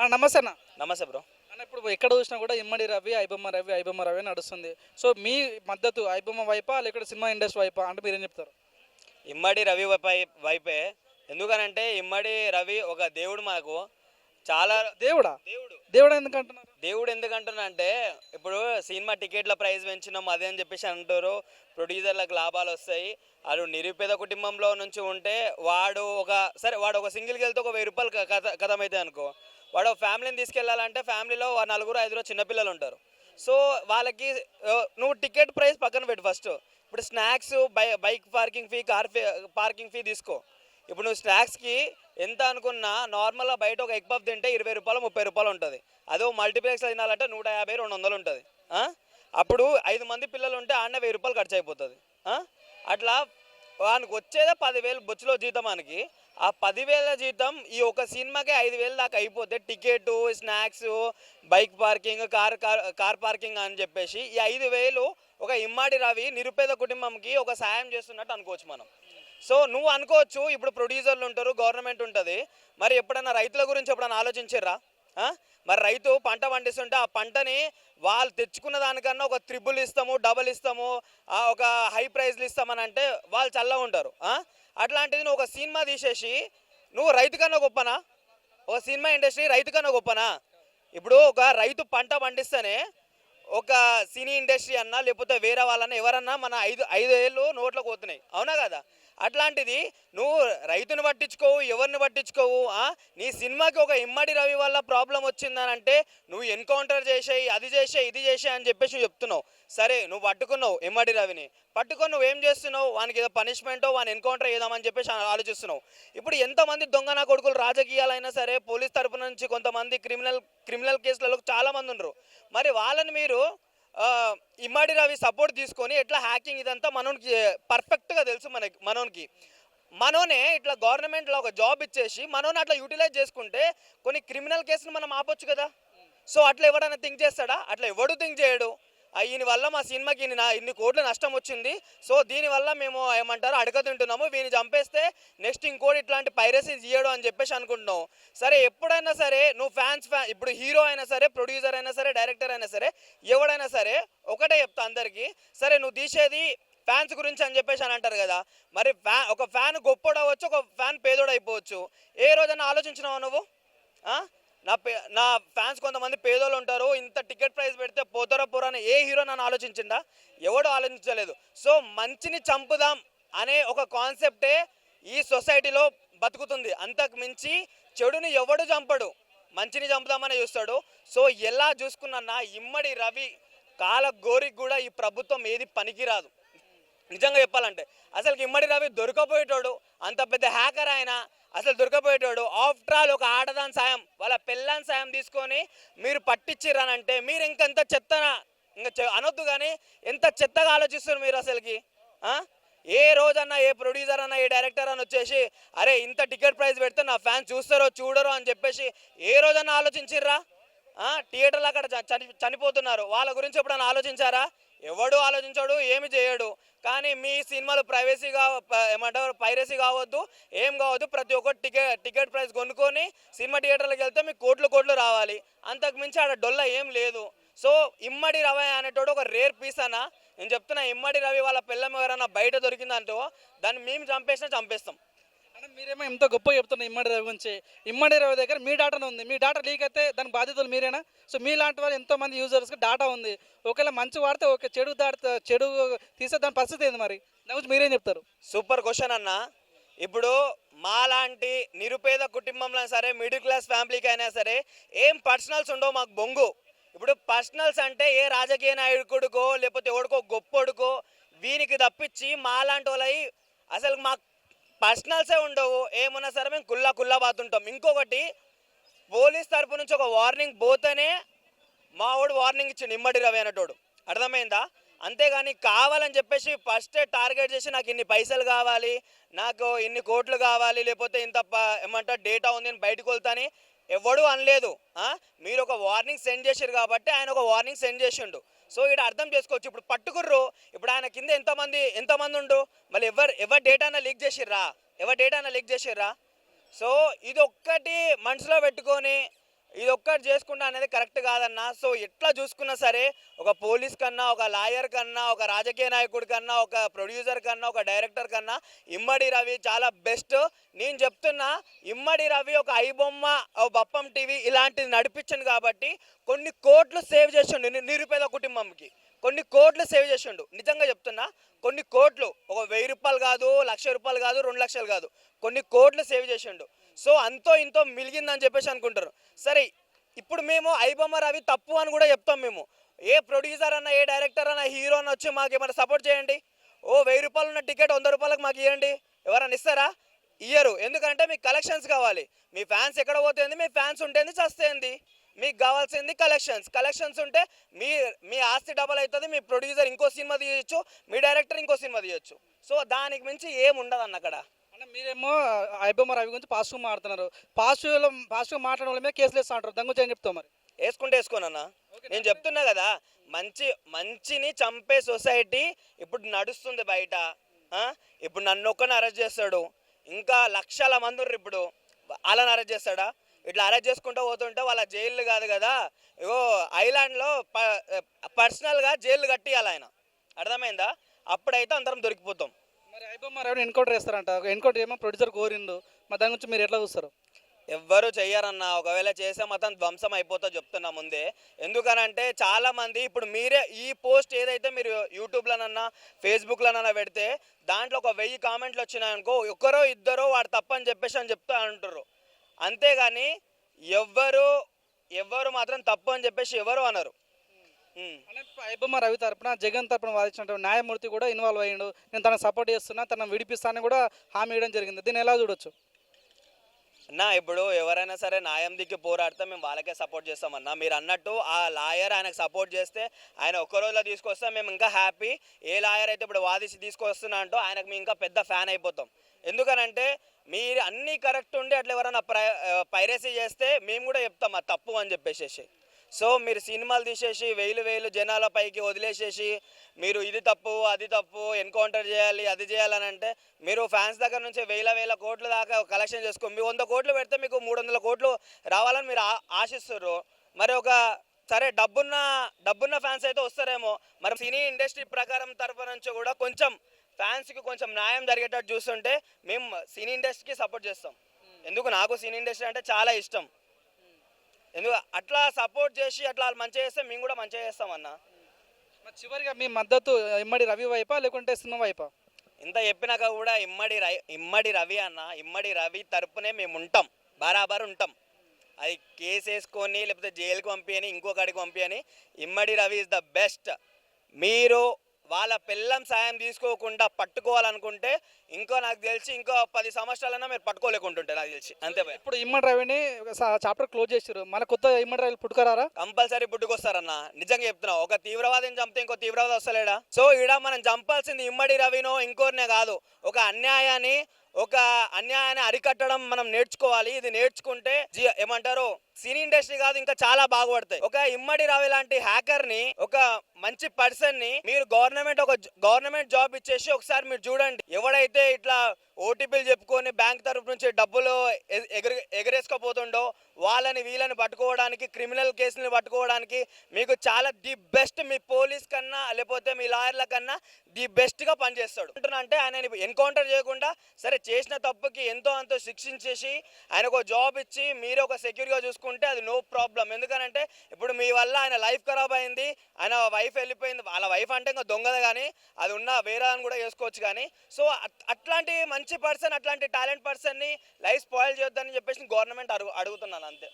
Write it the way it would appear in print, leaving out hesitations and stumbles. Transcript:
నమస్తే అన్న. నమస్తే బ్రో. అన్న ఇప్పుడు ఎక్కడ చూసినా కూడా ఇమ్మడి రవి, ఐబొమ్మ రవి, ఐబొమ్మ రవి నడుస్తుంది. సో మీ మద్దతు ఐబొమ్మ వైపా లేకపోతే సినిమా ఇండస్ట్రీ వైపా అంటే మీరేం చెప్తారు? ఇమ్మడి రవి వైపే. ఎందుకనంటే ఇమ్మడి రవి ఒక దేవుడు మాకు. చాలా దేవుడా? దేవుడు దేవుడా ఎందుకు అంటున్నారు? దేవుడు ఎందుకంటున్నా అంటే ఇప్పుడు సినిమా టికెట్ల ప్రైస్ పెంచినాం అదే అని చెప్పేసి అంటారు. ప్రొడ్యూసర్లకు లాభాలు వస్తాయి. వాడు నిరుపేద కుటుంబంలో నుంచి ఉంటే వాడు ఒక సింగిల్కి వెళ్తే ఒక 1000 రూపాయలు కథమైతే అనుకో. వాడు ఒక ఫ్యామిలీని తీసుకెళ్ళాలంటే ఫ్యామిలీలో 4-5 చిన్నపిల్లలు ఉంటారు. సో వాళ్ళకి నువ్వు టికెట్ ప్రైస్ పక్కన పెట్టు ఫస్ట్. ఇప్పుడు snacks, bike parking fee, car parking fee తీసుకో. ఇప్పుడు నువ్వు స్నాక్స్కి ఎంత అనుకున్నా నార్మల్గా బయట ఒక ఎగ్ పఫ్ తింటే 20 రూపాయలు 30 రూపాయలు ఉంటుంది. అదో మల్టీప్లెక్స్లో తినాలంటే 150-200 ఉంటుంది. అప్పుడు 5 మంది పిల్లలు ఉంటే ఆడనే 1000 రూపాయలు ఖర్చు అయిపోతుంది. అట్లా వానికి వచ్చేదే 10,000 బొచ్చులో జీతం. మనకి ఆ 10,000 జీతం ఈ ఒక సినిమాకే 5,000 దాకా అయిపోతే ticket, snacks, bike parking, car parking అని చెప్పేసి ఈ 5,000 ఒక ఇమ్మాడి రవి నిరుపేద కుటుంబంకి ఒక సాయం చేస్తున్నట్టు అనుకోవచ్చు మనం. సో నువ్వు అనుకోవచ్చు ఇప్పుడు ప్రొడ్యూసర్లు ఉంటారు, గవర్నమెంట్ ఉంటుంది. మరి ఎప్పుడైనా రైతుల గురించి ఎప్పుడైనా ఆలోచించారా? మరి రైతు పంట పండిస్తుంటే ఆ పంటని వాళ్ళు తెచ్చుకున్న దానికన్నా ఒక 3 ఇస్తాము, డబల్ ఇస్తాము, ఒక హై ప్రైజ్లు ఇస్తామని అంటే వాళ్ళు చల్లగా ఉంటారు. అట్లాంటిది నువ్వు ఒక సినిమా తీసేసి నువ్వు రైతు కన్నా గొప్పనా? ఒక సినిమా ఇండస్ట్రీ రైతు కన్నా గొప్పనా? ఇప్పుడు ఒక రైతు పంట పండిస్తేనే ఒక సినీ ఇండస్ట్రీ అన్నా లేకపోతే వేరే వాళ్ళన్నా ఎవరన్నా మన 5 ఏళ్ళు నోట్లోకి పోతున్నాయి, అవునా కదా? అట్లాంటిది నువ్వు రైతుని పట్టించుకోవు, ఎవరిని పట్టించుకోవు. నీ సినిమాకి ఒక ఇమ్మడి రవి వల్ల ప్రాబ్లం వచ్చిందని అంటే నువ్వు ఎన్కౌంటర్ చేసేయి, అది చేసే ఇది చేసే అని చెప్పేసి చెప్తున్నావు. సరే నువ్వు పట్టుకున్నావు ఇమ్మడి రవిని, పట్టుకొని నువ్వేం చేస్తున్నావు? వానికి ఏదో పనిష్మెంటో వాని ఎన్కౌంటర్ చేద్దామని చెప్పేసి ఆలోచిస్తున్నావు. ఇప్పుడు ఎంతమంది దొంగన కొడుకులు రాజకీయాలైనా సరే పోలీస్ తరపు నుంచి కొంతమంది క్రిమినల్ కేసులలో చాలామంది ఉన్నారు. మరి వాళ్ళని మీరు ఇమ్మడి రవి సపోర్ట్ తీసుకొని ఎట్లా హ్యాకింగ్ ఇదంతా మనోనికి పర్ఫెక్ట్గా తెలుసు. మనోనే ఇట్లా గవర్నమెంట్లో ఒక జాబ్ ఇచ్చేసి మనోని అట్లా యూటిలైజ్ చేసుకుంటే కొన్ని క్రిమినల్ కేసులు మనం ఆపొచ్చు కదా. సో అట్లా ఎవడైనా థింక్ చేస్తాడా? అట్లా ఎవడు థింక్ చేయడు. ఈయన వల్ల మా సినిమాకి ఇన్ని కోట్ల నష్టం వచ్చింది, సో దీనివల్ల మేము ఏమంటారు అడగతింటున్నాము, వీని చంపేస్తే నెక్స్ట్ ఇంకోటి ఇట్లాంటి పైరసీ చేయడం అని చెప్పేసి అనుకుంటున్నావు. సరే ఎప్పుడైనా సరే నువ్వు ఇప్పుడు హీరో అయినా సరే, ప్రొడ్యూసర్ అయినా సరే, డైరెక్టర్ అయినా సరే, ఎవడైనా సరే ఒకటే చెప్తా అందరికీ, సరే నువ్వు తీసేది ఫ్యాన్స్ గురించి అని చెప్పేసి అని అంటారు కదా. మరి ఒక ఫ్యాన్ గొప్పోడవచ్చు, ఒక ఫ్యాన్ పేదోడైపోవచ్చు. ఏ రోజైనా ఆలోచించినావా నువ్వు? నా ఫ్యాన్స్ కొంతమంది పేదోళ్ళు ఉంటారు, ఇంత టికెట్ ప్రైస్ పెడితే పోతారా అని ఏ హీరో నన్ను ఆలోచించిందా? ఎవడో ఆలోచించలేదు. సో మంచిని చంపుదాం అనే ఒక కాన్సెప్టే ఈ సొసైటీలో బతుకుతుంది. అంతకు మించి చెడుని ఎవడు చంపడు, మంచిని చంపుదామని చూస్తాడు. సో ఎలా చూసుకున్నా ఇమ్మడి రవి కాల గోరికి కూడా ఈ ప్రభుత్వం ఏది పనికిరాదు. నిజంగా చెప్పాలంటే అసలు ఇమ్మడి రవి దొరకపోయేటోడు, అంత పెద్ద హ్యాకర్ ఆయన అసలు దొరకపోయేటోడు. ఆఫ్టర్ ఆల్ ఒక ఆడదాని సాయం, వాళ్ళ పెళ్ళాని సాయం తీసుకొని మీరు పట్టించిర్రనంటే మీరు ఇంకెంత చెత్తనా అనొద్దు, కానీ ఎంత చెత్తగా ఆలోచిస్తారు మీరు అసలుకి. ఏ రోజన్నా ఏ ప్రొడ్యూసర్ అన్నా ఏ డైరెక్టర్ అని వచ్చేసి అరే ఇంత టికెట్ ప్రైస్ పెడితే నా ఫ్యాన్స్ చూస్తారో చూడరో అని చెప్పేసి ఏ రోజన్నా ఆలోచించిర్రా? థియేటర్లు అక్కడ చనిపోతున్నారు, వాళ్ళ గురించి ఎప్పుడన్నా ఆలోచించారా? ఎవడు ఆలోచించాడు, ఏమి చేయడు. కానీ మీ సినిమాలు ఏమంటారు పైరసీ కావద్దు, ఏం కావద్దు, ప్రతి ఒక్కటి టికెట్ ప్రైస్ కొనుక్కొని సినిమా థియేటర్లకు వెళ్తే మీకు కోట్లు రావాలి, అంతకు మించి ఆడ డొల్ల ఏం లేదు. సో ఇమ్మడి రవి అనేటోడు ఒక రేర్ పీస్ అన్న. నేను చెప్తున్నా, ఇమ్మడి రవి వాళ్ళ పిల్లం ఎవరైనా బయట దొరికిందంటో దాన్ని మేము చంపేస్తాం. అంటే మీరేమో ఎంతో గొప్ప చెప్తున్నా ఇమ్మడి రవి గురించి. ఇమ్మడి రవి దగ్గర మీ డాటా ఉంది, మీ డాటా లీక్ అయితే దాని బాధ్యతలు మీరేనా? సో మీలాంటి వాళ్ళు ఎంతోమంది యూజర్స్కి డాటా ఉంది. ఒకవేళ మంచి వాడితే ఓకే, చెడు తీసే దాని పరిస్థితి ఏంది? మరి దాని గురించి మీరేం చెప్తారు? సూపర్ క్వశ్చన్ అన్న. ఇప్పుడు మాలాంటి నిరుపేద కుటుంబంలో సరే, మిడిల్ క్లాస్ ఫ్యామిలీకి అయినా సరే ఏం పర్సనల్స్ ఉండవు మాకు బొంగు. ఇప్పుడు పర్సనల్స్ అంటే ఏ రాజకీయ నాయకుడికో లేకపోతే ఎవడికో గొప్పడుకో వీనికి తప్పించి మాలాంటి వాళ్ళవి అసలు మాకు పర్సనల్సే ఉండవు. ఏమన్నా సరే మేము కుల్లా బాతుంటాం. ఇంకొకటి పోలీస్ తరపు నుంచి ఒక వార్నింగ్ పోతేనే మా వాడు వార్నింగ్ ఇచ్చిండు ఇమ్మడి రవి అనేటోడు, అర్థమైందా? అంతేగాని కావాలని చెప్పేసి ఫస్ట్ టార్గెట్ చేసి నాకు ఇన్ని పైసలు కావాలి, నాకు ఇన్ని కోట్లు కావాలి, లేకపోతే ఇంత ఏమంటారు డేటా ఉంది నేను బయటకు వెళ్తాని ఎవడు అనలేదు. మీరు ఒక వార్నింగ్ సెండ్ చేశారు కాబట్టి ఆయన ఒక వార్నింగ్ సెండ్ చేసిండు. సో ఇక్కడ అర్థం చేసుకోవచ్చు. ఇప్పుడు పట్టుకుర్రు, ఇప్పుడు ఆయన కింద ఎంతమంది ఉండ్రు, మళ్ళీ ఎవరు డేటానా లీక్ చేసిర్రా? సో ఇది ఒక్కటి మనసులో పెట్టుకొని ఇది ఒక్కటి చేసుకుంటా అనేది కరెక్ట్ కాదన్న. సో ఎట్లా చూసుకున్నా సరే ఒక పోలీస్ కన్నా, ఒక లాయర్ కన్నా, ఒక రాజకీయ నాయకుడి కన్నా, ఒక ప్రొడ్యూసర్ కన్నా, ఒక డైరెక్టర్ కన్నా ఇమ్మడి రవి చాలా బెస్ట్. నేను చెప్తున్నా, ఇమ్మడి రవి ఒక ఐబొమ్మ, ఒక బప్పం టీవీ ఇలాంటిది నడిపించండు కాబట్టి కొన్ని కోట్లు సేవ్ చేసిండు నిరుపేద కుటుంబంకి. కొన్ని కోట్లు సేవ్ చేసిండు. నిజంగా చెప్తున్నా, కొన్ని కోట్లు, ఒక 1000 రూపాయలు కాదు, 1,00,000 రూపాయలు కాదు, 2 లక్షలు కాదు, కొన్ని కోట్లు సేవ్ చేసిండు. సో అంతో ఇంతో మిలిగిందని చెప్పేసి అనుకుంటారు. సరే, ఇప్పుడు మేము ఐబొమ్మ రవి తప్పు అని కూడా చెప్తాం మేము. ఏ ప్రొడ్యూసర్ అన్న, ఏ డైరెక్టర్ అన్న, హీరో అన్న వచ్చి మాకు ఏమైనా సపోర్ట్ చేయండి. ఓ 1000 రూపాయలు ఉన్న టికెట్ 100 రూపాయలకు మాకు ఇవ్వండి. ఎవరైనా ఇస్తారా? ఇయ్యరు. ఎందుకంటే మీకు కలెక్షన్స్ కావాలి. మీ ఫ్యాన్స్ ఎక్కడ పోతుంది? మీ ఫ్యాన్స్ ఉంటేంది, చస్తేంది. మీకు కావాల్సింది కలెక్షన్స్ ఉంటే మీ ఆస్తి డబల్ అవుతుంది. మీ ప్రొడ్యూసర్ ఇంకో సినిమా తీయచ్చు, మీ డైరెక్టర్ ఇంకో సినిమా తీయచ్చు. సో దానికి మించి ఏం ఉండదు అన్న అక్కడ. అంటే మీరేమో ఐబొమ్మ రవి గురించి పాజిటివ్ మాట్లాడుతున్నారు. పాజిటివ్ మాట్లాడడం వల్ల మీద కేసులు వేస్తా అంటారు. దాని గురించి ఏం చెప్తావు మరి? వేసుకోనన్నా. నేను చెప్తున్నా కదా, మంచిని చంపే సొసైటీ ఇప్పుడు నడుస్తుంది బయట. ఇప్పుడు నన్ను ఒక్కని అరెస్ట్ చేస్తాడు, ఇంకా లక్షల మంది ఉన్నారు. ఇప్పుడు వాళ్ళని అరెస్ట్ చేస్తాడా? ఇట్లా అరెస్ట్ చేసుకుంటూ పోతుంటే వాళ్ళ జైలు కాదు కదా, ఇగో ఐలాండ్లో పర్సనల్గా జైలు కట్టియాలి ఆయన. అర్థమైందా? అప్పుడైతే అందరం దొరికిపోతాం. మరి ఐబొమ్మ రవిని ఎన్కౌంటర్ చేస్తారంట. ఎన్కౌంటర్ ఏమో ప్రొడ్యూసర్ కోరిండు. మరి దాని గురించి మీరు ఎట్లా చూస్తారు? ఎవ్వరు చెయ్యరన్న. ఒకవేళ చేసే మొత్తం ధ్వంసం అయిపోతా చెప్తున్నా ముందే. ఎందుకనంటే చాలామంది ఇప్పుడు మీరే ఈ పోస్ట్ ఏదైతే మీరు యూట్యూబ్లోనన్నా ఫేస్బుక్లోనన్నా పెడితే దాంట్లో ఒక 1000 కామెంట్లు వచ్చినాయనుకో, ఒక్కరో ఇద్దరో వాడు తప్పని చెప్పేసి అని చెప్తా అంటారు. అంతేగాని ఎవ్వరు మాత్రం తప్పు అని చెప్పేసి ఎవరు అనరు. అంటే ఐబొమ్మ రవి తరపున, జగన్ తరపున వాదించినటువంటి న్యాయమూర్తి కూడా ఇన్వాల్వ్ అయ్యిండు. నేను తనకు సపోర్ట్ చేస్తున్నా, తనను విడిపిస్తానని కూడా హామీ ఇవ్వడం జరిగింది. దీన్ని ఎలా చూడొచ్చు? అన్నా, ఇప్పుడు ఎవరైనా సరే న్యాయం దిక్కి పోరాడితే మేము వాళ్ళకే సపోర్ట్ చేస్తామన్నా. మీరు అన్నట్టు ఆ లాయర్ ఆయనకు సపోర్ట్ చేస్తే, ఆయన ఒక్క రోజులో తీసుకొస్తే మేము ఇంకా హ్యాపీ. ఏ లాయర్ అయితే ఇప్పుడు వాదించి తీసుకొస్తున్నా అంటూ ఆయనకు మేము ఇంకా పెద్ద ఫ్యాన్ అయిపోతాం. ఎందుకనంటే మీరు అన్నీ కరెక్ట్ ఉండి అట్లా ఎవరైనా పైరసీ చేస్తే మేము కూడా చెప్తాం అది తప్పు అని చెప్పేసి. సో మీరు సినిమాలు తీసేసి 1000 జనాల పైకి వదిలేసేసి మీరు ఇది తప్పు, అది తప్పు, ఎన్కౌంటర్ చేయాలి, అది చేయాలని అంటే మీరు ఫ్యాన్స్ దగ్గర నుంచి 1000 కోట్ల దాకా కలెక్షన్ చేసుకో. మీ 100 కోట్లు పెడితే మీకు 300 కోట్లు రావాలని మీరు ఆశిస్తారు. మరి ఒక సరే డబ్బున్న ఫ్యాన్స్ అయితే వస్తారేమో. మరి సినీ ఇండస్ట్రీ ప్రకారం తరఫు నుంచి కూడా కొంచెం ఫ్యాన్స్కి కొంచెం న్యాయం జరిగేటట్టు చూస్తుంటే మేము సినీ ఇండస్ట్రీకి సపోర్ట్ చేస్తాం. ఎందుకు, నాకు సినీ ఇండస్ట్రీ అంటే చాలా ఇష్టం. ఎందుకు అట్లా సపోర్ట్ చేసి అట్లా మంచిగా చేస్తే మేము కూడా మంచిగా చేస్తామన్నా. మరి చివరిగా మీ మద్దతు ఇమ్మడి రవి వైపా లేకుంటే సినిమా వైపా? ఇంత చెప్పినాక కూడా ఇమ్మడి రవి అన్న, ఇమ్మడి రవి తరపునే మేము ఉంటాం, బరాబర్ ఉంటాం. అది కేసు వేసుకొని లేకపోతే జైలుకి పంపించని, ఇంకొకడికి పంపించని, ఇమ్మడి రవి ఇస్ ద బెస్ట్. మీరు వాళ్ళ పిల్లం సాయం తీసుకోకుండా పట్టుకోవాలనుకుంటే నాకు తెలిసి ఇంకో 10 సంవత్సరాలైనా మీరు పట్టుకోలేకుంటుంటే నాకు తెలిసి. అంతే భయ. ఇప్పుడు ఇమ్మడి రవిని చాప్టర్ క్లోజ్ చేసారు. మన కొత్త ఇమ్మడి రవి పుట్టుకరారా? కంపల్సరీ పుట్టుకొస్తారన్న. నిజంగా చెప్తున్నా, ఒక తీవ్రవాదిని చంపితే ఇంకో తీవ్రవాది వస్తలేడా? సో ఈడ మనం చంపాల్సింది ఇమ్మడి రవినో ఇంకోరినే కాదు, ఒక అన్యాయాన్ని అరికట్టడం మనం నేర్చుకోవాలి. ఇది నేర్చుకుంటే ఏమంటారు, సినీ ఇండస్ట్రీ కాదు ఇంకా చాలా బాగుపడతాయి. ఒక ఇమ్మడి రవి లాంటి హ్యాకర్ ని, ఒక మంచి పర్సన్ ని మీరు గవర్నమెంట్ జాబ్ ఇచ్చేసి ఒకసారి మీరు చూడండి. ఎవడైతే ఇట్లా ఓటీపీలు చెప్పుకొని బ్యాంక్ తరఫు నుంచి డబ్బులు ఎగరేసుకోపోతుండో వీళ్ళని పట్టుకోవడానికి, క్రిమినల్ కేసులను పట్టుకోవడానికి మీకు చాలా ది బెస్ట్, మీ పోలీస్ కన్నా లేకపోతే మీ లాయర్ల కన్నా ది బెస్ట్గా పనిచేస్తాడు. అంటే ఆయన ఎన్కౌంటర్ చేయకుండా సరే చేసిన తప్పుకి ఎంతో అంతో శిక్షించేసి ఆయనకు ఒక జాబ్ ఇచ్చి మీరు ఒక సెక్యూర్గా చూసుకుంటే అది నో ప్రాబ్లం. ఎందుకనంటే ఇప్పుడు మీ వల్ల ఆయన లైఫ్ ఖరాబ్ అయింది, ఆయన వైఫ్ వెళ్ళిపోయింది. వాళ్ళ వైఫ్ అంటే ఇంకా దొంగదే, కానీ అది ఉన్న వేరే అని కూడా చేసుకోవచ్చు. కానీ సో అట్లాంటి మంచి పర్సన్, అట్లాంటి టాలెంట్ పర్సన్ని లైఫ్ స్పాయిల్ చేయొద్దని చెప్పేసి గవర్నమెంట్ అడుగుతున్నాను అంతే.